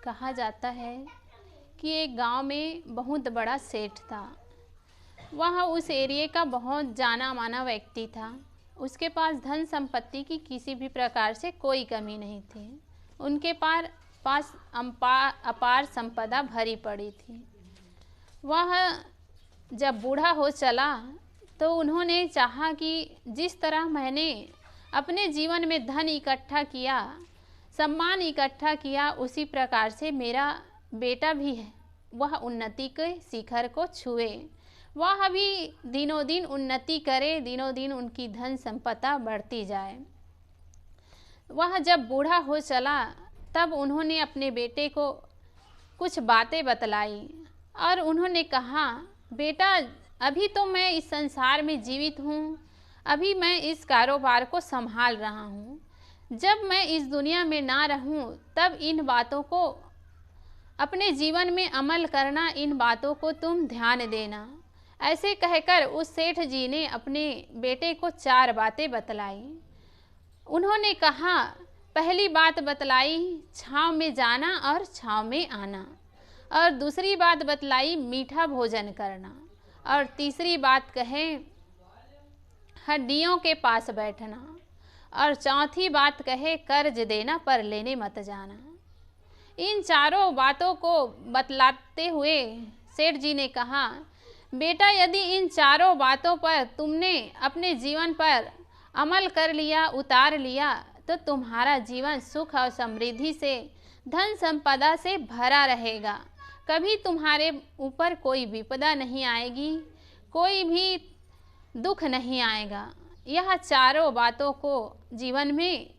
कहा जाता है कि एक गांव में बहुत बड़ा सेठ था। वह उस एरिया का बहुत जाना माना व्यक्ति था। उसके पास धन संपत्ति की किसी भी प्रकार से कोई कमी नहीं थी। उनके पास अपार संपदा भरी पड़ी थी। वह जब बूढ़ा हो चला तो उन्होंने चाहा कि जिस तरह मैंने अपने जीवन में धन इकट्ठा किया, सम्मान इकट्ठा किया, उसी प्रकार से मेरा बेटा भी है वह उन्नति के शिखर को छुए, वह भी दिनों दिन उन्नति करे, दिनों दिन उनकी धन संपदा बढ़ती जाए। वह जब बूढ़ा हो चला तब उन्होंने अपने बेटे को कुछ बातें बतलाई और उन्होंने कहा, बेटा अभी तो मैं इस संसार में जीवित हूँ, अभी मैं इस कारोबार को संभाल रहा हूँ। जब मैं इस दुनिया में ना रहूँ तब इन बातों को अपने जीवन में अमल करना, इन बातों को तुम ध्यान देना। ऐसे कहकर उस सेठ जी ने अपने बेटे को 4 बातें बतलाई। उन्होंने कहा, पहली बात बतलाई छाँव में जाना और छाँव में आना, और दूसरी बात बतलाई मीठा भोजन करना, और तीसरी बात कहे हड्डियों के पास बैठना, और चौथी बात कहे कर्ज देना पर लेने मत जाना। इन चारों बातों को बतलाते हुए सेठ जी ने कहा, बेटा यदि इन चारों बातों पर तुमने अपने जीवन पर अमल कर लिया, उतार लिया, तो तुम्हारा जीवन सुख और समृद्धि से, धन संपदा से भरा रहेगा। कभी तुम्हारे ऊपर कोई विपदा नहीं आएगी, कोई भी दुख नहीं आएगा। यह चारों बातों को जीवन में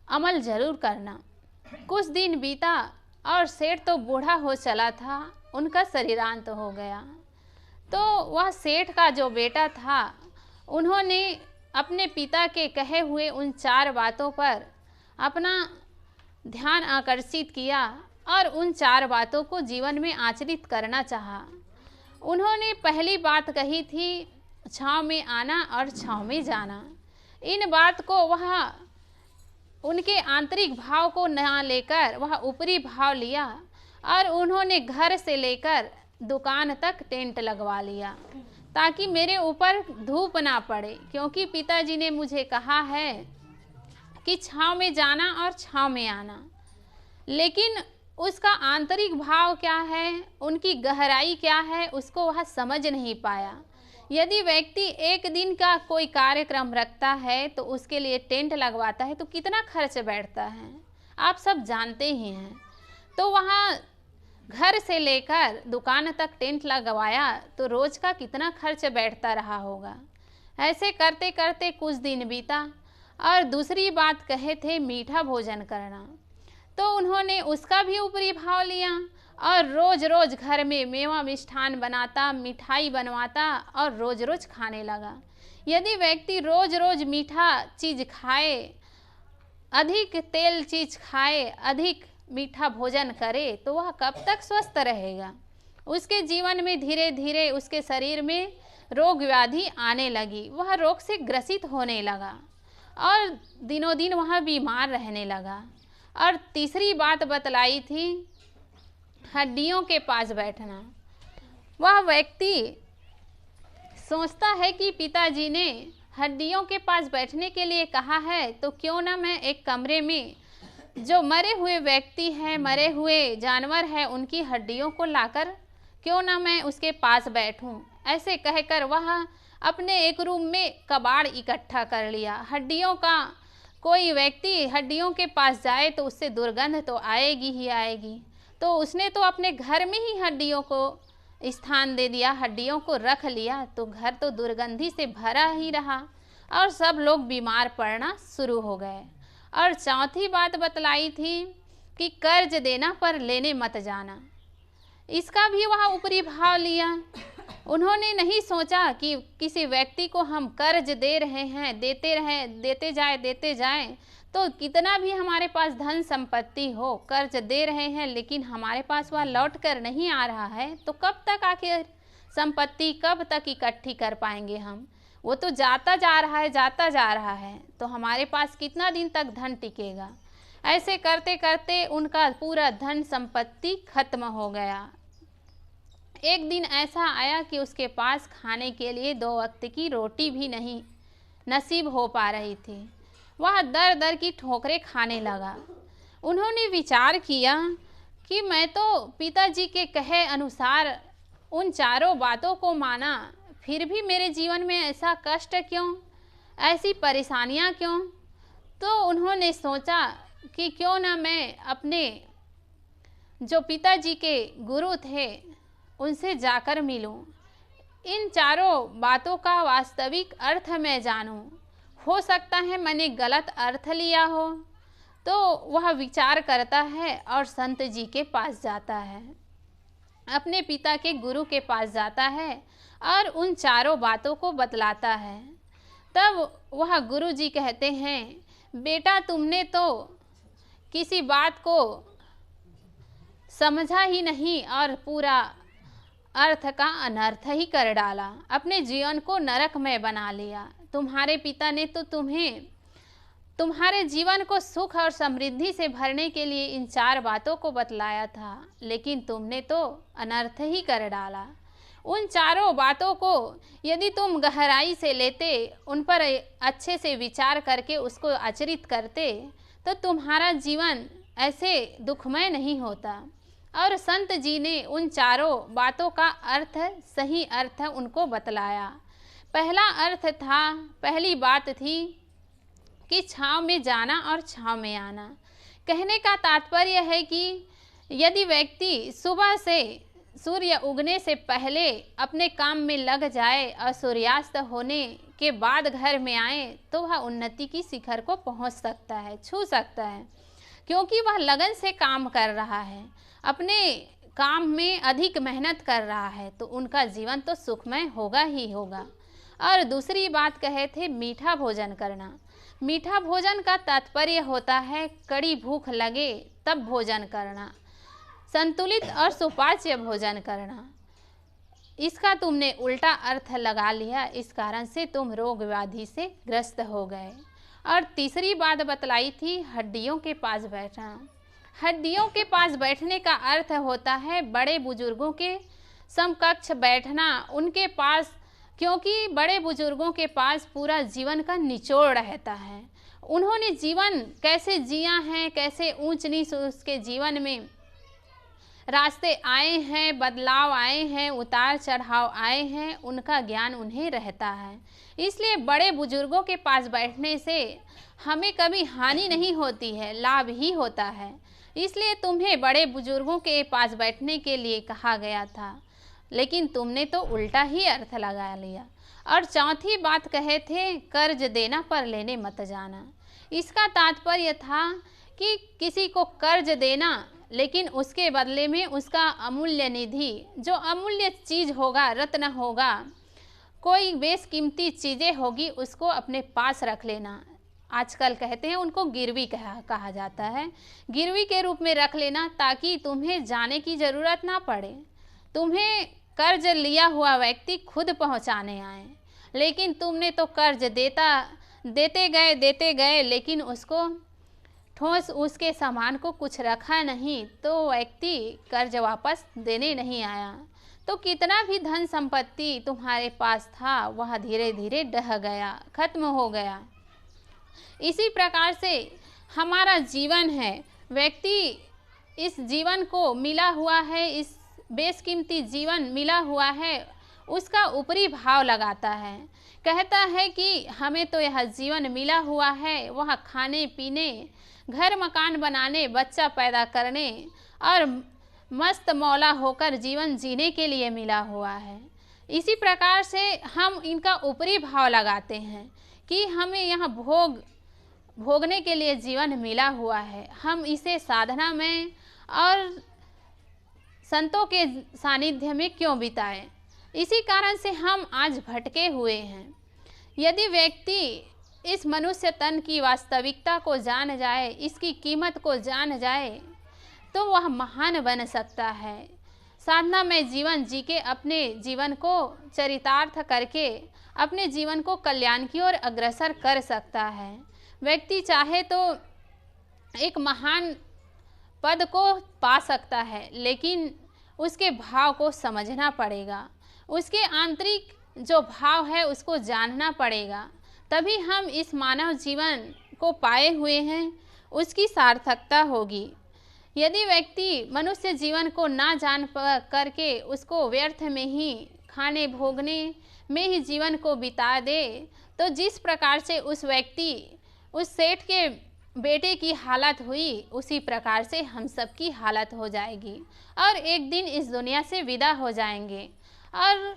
अमल जरूर करना। कुछ दिन बीता और सेठ तो बूढ़ा हो चला था, उनका शरीरांत हो गया। तो वह सेठ का जो बेटा था, उन्होंने अपने पिता के कहे हुए उन 4 बातों पर अपना ध्यान आकर्षित किया और उन 4 बातों को जीवन में आचरित करना चाहा। उन्होंने पहली बात कही थी छाँव में आना और छाँव में जाना। इन बात को वह उनके आंतरिक भाव को न लेकर वह ऊपरी भाव लिया और उन्होंने घर से लेकर दुकान तक टेंट लगवा लिया ताकि मेरे ऊपर धूप ना पड़े, क्योंकि पिताजी ने मुझे कहा है कि छाँव में जाना और छाँव में आना। लेकिन उसका आंतरिक भाव क्या है, उनकी गहराई क्या है, उसको वह समझ नहीं पाया। यदि व्यक्ति एक दिन का कोई कार्यक्रम रखता है तो उसके लिए टेंट लगवाता है तो कितना खर्च बैठता है, आप सब जानते ही हैं। तो वहाँ घर से लेकर दुकान तक टेंट लगवाया तो रोज का कितना खर्च बैठता रहा होगा। ऐसे करते करते कुछ दिन बीता और दूसरी बात कहे थे मीठा भोजन करना, तो उन्होंने उसका भी ऊपरी भाव लिया और रोज रोज घर में मेवा मिष्ठान बनाता, मिठाई बनवाता और रोज रोज खाने लगा। यदि व्यक्ति रोज रोज मीठा चीज़ खाए, अधिक तेल चीज़ खाए, अधिक मीठा भोजन करे तो वह कब तक स्वस्थ रहेगा। उसके जीवन में धीरे धीरे उसके शरीर में रोग व्याधि आने लगी, वह रोग से ग्रसित होने लगा और दिनों दिन वह बीमार रहने लगा। और तीसरी बात बतलाई थी हड्डियों के पास बैठना। वह व्यक्ति सोचता है कि पिताजी ने हड्डियों के पास बैठने के लिए कहा है, तो क्यों ना मैं एक कमरे में जो मरे हुए व्यक्ति हैं, मरे हुए जानवर हैं, उनकी हड्डियों को लाकर क्यों ना मैं उसके पास बैठूं। ऐसे कहकर वह अपने एक रूम में कबाड़ इकट्ठा कर लिया। हड्डियों का कोई व्यक्ति हड्डियों के पास जाए तो उससे दुर्गंध तो आएगी ही आएगी, तो उसने तो अपने घर में ही हड्डियों को स्थान दे दिया, हड्डियों को रख लिया, तो घर तो दुर्गंधी से भरा ही रहा और सब लोग बीमार पड़ना शुरू हो गए। और चौथी बात बतलाई थी कि कर्ज देना पर लेने मत जाना। इसका भी वह ऊपरी भाव लिया। उन्होंने नहीं सोचा कि किसी व्यक्ति को हम कर्ज दे रहे हैं, देते जाएं तो कितना भी हमारे पास धन संपत्ति हो, कर्ज दे रहे हैं लेकिन हमारे पास वह लौट कर नहीं आ रहा है, तो कब तक आखिर संपत्ति कब तक इकट्ठी कर पाएंगे हम। वो तो जाता जा रहा है, तो हमारे पास कितना दिन तक धन टिकेगा। ऐसे करते करते उनका पूरा धन संपत्ति खत्म हो गया। एक दिन ऐसा आया कि उसके पास खाने के लिए 2 वक्त की रोटी भी नहीं नसीब हो पा रही थी। वह दर दर की ठोकरें खाने लगा। उन्होंने विचार किया कि मैं तो पिताजी के कहे अनुसार उन चारों बातों को माना, फिर भी मेरे जीवन में ऐसा कष्ट क्यों, ऐसी परेशानियां क्यों। तो उन्होंने सोचा कि क्यों ना मैं अपने जो पिताजी के गुरु थे उनसे जाकर मिलूं, इन चारों बातों का वास्तविक अर्थ मैं जानूं। हो सकता है मैंने गलत अर्थ लिया हो। तो वह विचार करता है और संत जी के पास जाता है, अपने पिता के गुरु के पास जाता है और उन चारों बातों को बतलाता है। तब वह गुरु जी कहते हैं, बेटा तुमने तो किसी बात को समझा ही नहीं और पूरा अर्थ का अनर्थ ही कर डाला, अपने जीवन को नरकमय बना लिया। तुम्हारे पिता ने तो तुम्हारे जीवन को सुख और समृद्धि से भरने के लिए इन 4 बातों को बतलाया था, लेकिन तुमने तो अनर्थ ही कर डाला। उन चारों बातों को यदि तुम गहराई से लेते, उन पर अच्छे से विचार करके उसको आचरित करते, तो तुम्हारा जीवन ऐसे दुखमय नहीं होता। और संत जी ने उन चारों बातों का अर्थ, सही अर्थ उनको बतलाया। पहली बात थी कि छांव में जाना और छांव में आना। कहने का तात्पर्य है कि यदि व्यक्ति सुबह से सूर्य उगने से पहले अपने काम में लग जाए और सूर्यास्त होने के बाद घर में आए, तो वह उन्नति की शिखर को पहुंच सकता है, छू सकता है, क्योंकि वह लगन से काम कर रहा है, अपने काम में अधिक मेहनत कर रहा है, तो उनका जीवन तो सुखमय होगा ही होगा। और दूसरी बात कहे थे मीठा भोजन करना। मीठा भोजन का तात्पर्य होता है कड़ी भूख लगे तब भोजन करना, संतुलित और सुपाच्य भोजन करना। इसका तुमने उल्टा अर्थ लगा लिया, इस कारण से तुम रोग व्याधि से ग्रस्त हो गए। और तीसरी बात बतलाई थी हड्डियों के पास बैठना। हड्डियों के पास बैठने का अर्थ होता है बड़े बुजुर्गों के समकक्ष बैठना, उनके पास, क्योंकि बड़े बुजुर्गों के पास पूरा जीवन का निचोड़ रहता है। उन्होंने जीवन कैसे जिया है, कैसे ऊंच नीच उसके जीवन में रास्ते आए हैं, बदलाव आए हैं, उतार चढ़ाव आए हैं, उनका ज्ञान उन्हें रहता है। इसलिए बड़े बुजुर्गों के पास बैठने से हमें कभी हानि नहीं होती है, लाभ ही होता है। इसलिए तुम्हें बड़े बुजुर्गों के पास बैठने के लिए कहा गया था, लेकिन तुमने तो उल्टा ही अर्थ लगा लिया। और चौथी बात कहे थे कर्ज देना पर लेने मत जाना। इसका तात्पर्य था कि किसी को कर्ज देना, लेकिन उसके बदले में उसका अमूल्य निधि, जो अमूल्य चीज़ होगा, रत्न होगा, कोई बेशकीमती चीज़ें होगी, उसको अपने पास रख लेना। आजकल कहते हैं उनको गिरवी कहा जाता है, गिरवी के रूप में रख लेना, ताकि तुम्हें जाने की ज़रूरत ना पड़े। तुम्हें कर्ज लिया हुआ व्यक्ति खुद पहुंचाने आए, लेकिन तुमने तो कर्ज देते गए, लेकिन उसको ठोस उसके सामान को कुछ रखा नहीं, तो व्यक्ति कर्ज वापस देने नहीं आया। तो कितना भी धन संपत्ति तुम्हारे पास था, वह धीरे धीरे ढह गया, खत्म हो गया। इसी प्रकार से हमारा जीवन है। व्यक्ति इस जीवन को मिला हुआ है, इस बेशकीमती जीवन मिला हुआ है, उसका ऊपरी भाव लगाता है, कहता है कि हमें तो यह जीवन मिला हुआ है, वह खाने पीने, घर मकान बनाने, बच्चा पैदा करने और मस्त मौला होकर जीवन जीने के लिए मिला हुआ है। इसी प्रकार से हम इनका ऊपरी भाव लगाते हैं कि हमें यह भोगने के लिए जीवन मिला हुआ है, हम इसे साधना में और संतों के सानिध्य में क्यों बिताएं। इसी कारण से हम आज भटके हुए हैं। यदि व्यक्ति इस मनुष्य तन की वास्तविकता को जान जाए, इसकी कीमत को जान जाए, तो वह महान बन सकता है। साधना में जीवन जी के अपने जीवन को चरितार्थ करके अपने जीवन को कल्याण की ओर अग्रसर कर सकता है। व्यक्ति चाहे तो एक महान पद को पा सकता है, लेकिन उसके भाव को समझना पड़ेगा, उसके आंतरिक जो भाव है उसको जानना पड़ेगा, तभी हम इस मानव जीवन को पाए हुए हैं, उसकी सार्थकता होगी। यदि व्यक्ति मनुष्य जीवन को ना जान करके उसको व्यर्थ में ही खाने भोगने में ही जीवन को बिता दे, तो जिस प्रकार से उस व्यक्ति उस सेठ के बेटे की हालत हुई, उसी प्रकार से हम सब की हालत हो जाएगी और एक दिन इस दुनिया से विदा हो जाएंगे और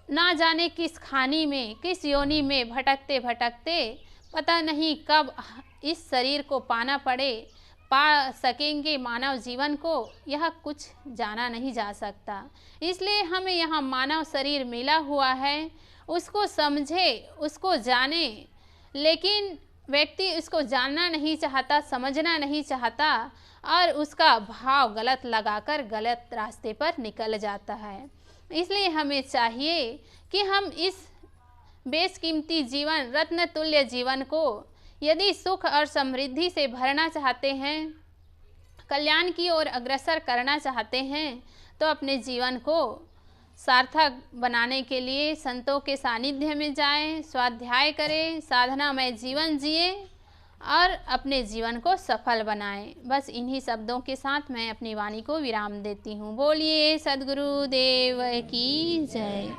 ना जाने किस खानी में, किस योनि में भटकते भटकते पता नहीं कब इस शरीर को पा सकेंगे मानव जीवन को, यह कुछ जाना नहीं जा सकता। इसलिए हमें यहाँ मानव शरीर मिला हुआ है, उसको समझे, उसको जाने, लेकिन व्यक्ति इसको जानना नहीं चाहता, समझना नहीं चाहता और उसका भाव गलत लगाकर गलत रास्ते पर निकल जाता है। इसलिए हमें चाहिए कि हम इस बेशकीमती जीवन, रत्न तुल्य जीवन को यदि सुख और समृद्धि से भरना चाहते हैं, कल्याण की ओर अग्रसर करना चाहते हैं, तो अपने जीवन को सार्थक बनाने के लिए संतों के सानिध्य में जाएं, स्वाध्याय करें, साधनामय जीवन जिए और अपने जीवन को सफल बनाएं। बस इन्हीं शब्दों के साथ मैं अपनी वाणी को विराम देती हूँ। बोलिए सद्गुरु देव की जय।